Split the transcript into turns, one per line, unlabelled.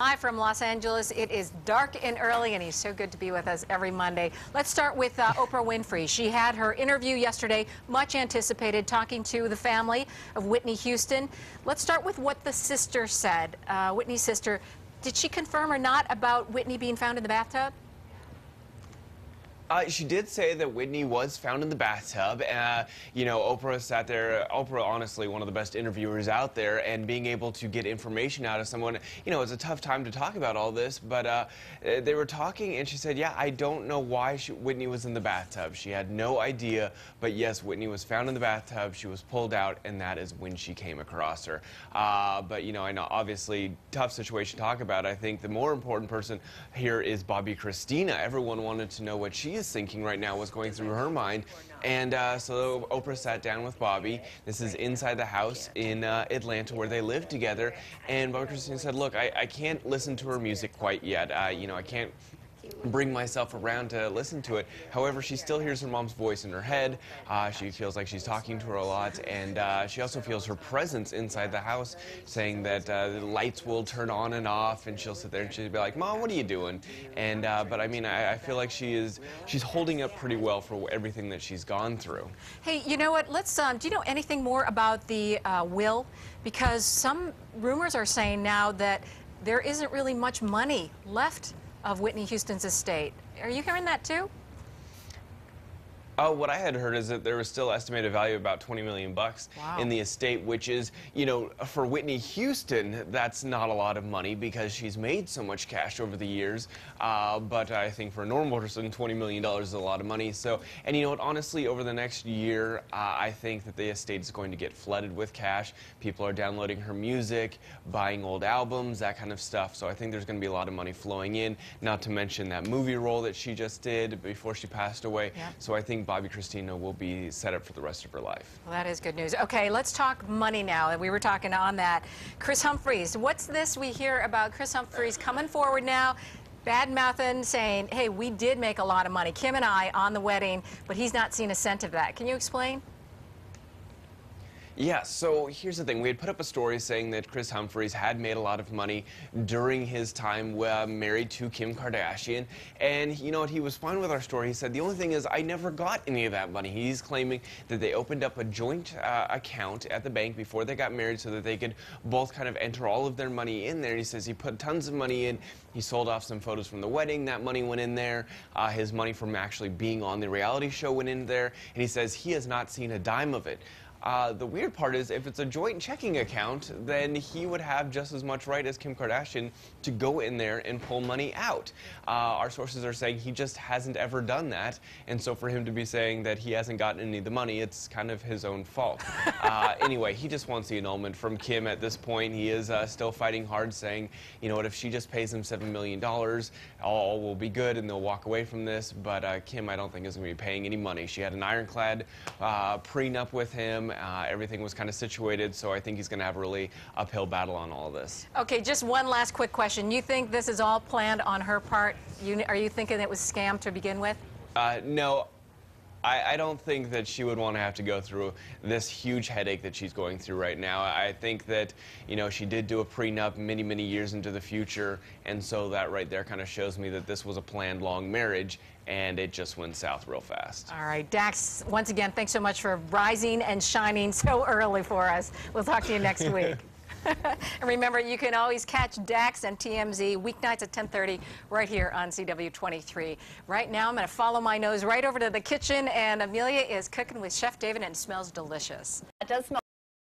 Hi from Los Angeles. It is dark and early, and he's so good to be with us every Monday. Let's start with Oprah Winfrey. She had her interview yesterday, much anticipated, talking to the family of Whitney Houston. Let's start with what the sister said. Whitney's sister, did she confirm or not about Whitney being found in the bathtub?
She did say that Whitney was found in the bathtub. You know, Oprah sat there. Oprah, honestly, one of the best interviewers out there, and being able to get information out of someone, you know, it's a tough time to talk about all this, but they were talking, and she said, yeah, I don't know why Whitney was in the bathtub. She had no idea, but yes, Whitney was found in the bathtub. She was pulled out, and that is when she came across her. But, you know, I know, obviously, tough situation to talk about. I think the more important person here is Bobbi Kristina. Everyone wanted to know what she is thinking right now, what's going through her mind. And so Oprah sat down with Bobbi. This is inside the house in Atlanta where they live together. And Bobbi Kristina said, look, I can't listen to her music quite yet. You know, I can't bring myself around to listen to it. However, she still hears her mom's voice in her head. She feels like she's talking to her a lot, and she also feels her presence inside the house, saying that the lights will turn on and off, and she'll sit there and she'll be like, Mom, what are you doing? And but I mean, I feel like she's holding up pretty well for everything that she's gone through.
Hey, you know what? Let's do you know anything more about the will? Because some rumors are saying now that there isn't really much money left of Whitney Houston's estate. Are you hearing that too?
What I had heard is that there was still estimated value of about $20 million in the estate, which is, you know, for Whitney Houston, that's not a lot of money because she's made so much cash over the years. But I think for a normal person, $20 million is a lot of money. So, and you know what, honestly, over the next year, I think that the estate is going to get flooded with cash. People are downloading her music, buying old albums, that kind of stuff. So I think there's going to be a lot of money flowing in, not to mention that movie role that she just did before she passed away.
Yep.
So I think Bobbi Kristina will be set up for the rest of her life.
Well, that is good news. Okay, let's talk money now. And we were talking on that. Kris Humphries, what's this we hear about Kris Humphries coming forward now, bad-mouthing, saying, hey, we did make a lot of money, Kim and I, on the wedding, but he's not seen a cent of that. Can you explain?
Yeah, so here's the thing. We had put up a story saying that Kris Humphries had made a lot of money during his time married to Kim Kardashian. And you know what? He was fine with our story. He said, the only thing is I never got any of that money. He's claiming that they opened up a joint account at the bank before they got married so that they could both kind of enter all of their money in there. He says he put tons of money in. He sold off some photos from the wedding. That money went in there. His money from actually being on the reality show went in there. And he says he has not seen a dime of it. The weird part is if it's a joint checking account, then he would have just as much right as Kim Kardashian to go in there and pull money out. Our sources are saying he just hasn't ever done that, and so for him to be saying that he hasn't gotten any of the money, it's kind of his own fault. Anyway, he just wants the annulment from Kim at this point. He is still fighting hard, saying, you know what, if she just pays him $7 million, all will be good and they'll walk away from this, but Kim, I don't think, is going to be paying any money. She had an ironclad prenup with him. Everything was kind of situated, so I think he's going to have a really uphill battle on all of this.
Okay, just one last quick question. You think this is all planned on her part? Are you thinking it was scam to begin with?
No. I don't think that she would want to have to go through this huge headache that she's going through right now. I think that, you know, she did do a prenup many, many years into the future, and so that right there kind of shows me that this was a planned long marriage, and it just went south real fast.
All right, Dax, once again, thanks so much for rising and shining so early for us. We'll talk to you next week. And remember, you can always catch Dax and TMZ weeknights at 10:30 right here on CW23. Right now, I'm going to follow my nose right over to the kitchen, and Amelia is cooking with Chef David, and it smells delicious.
It does smell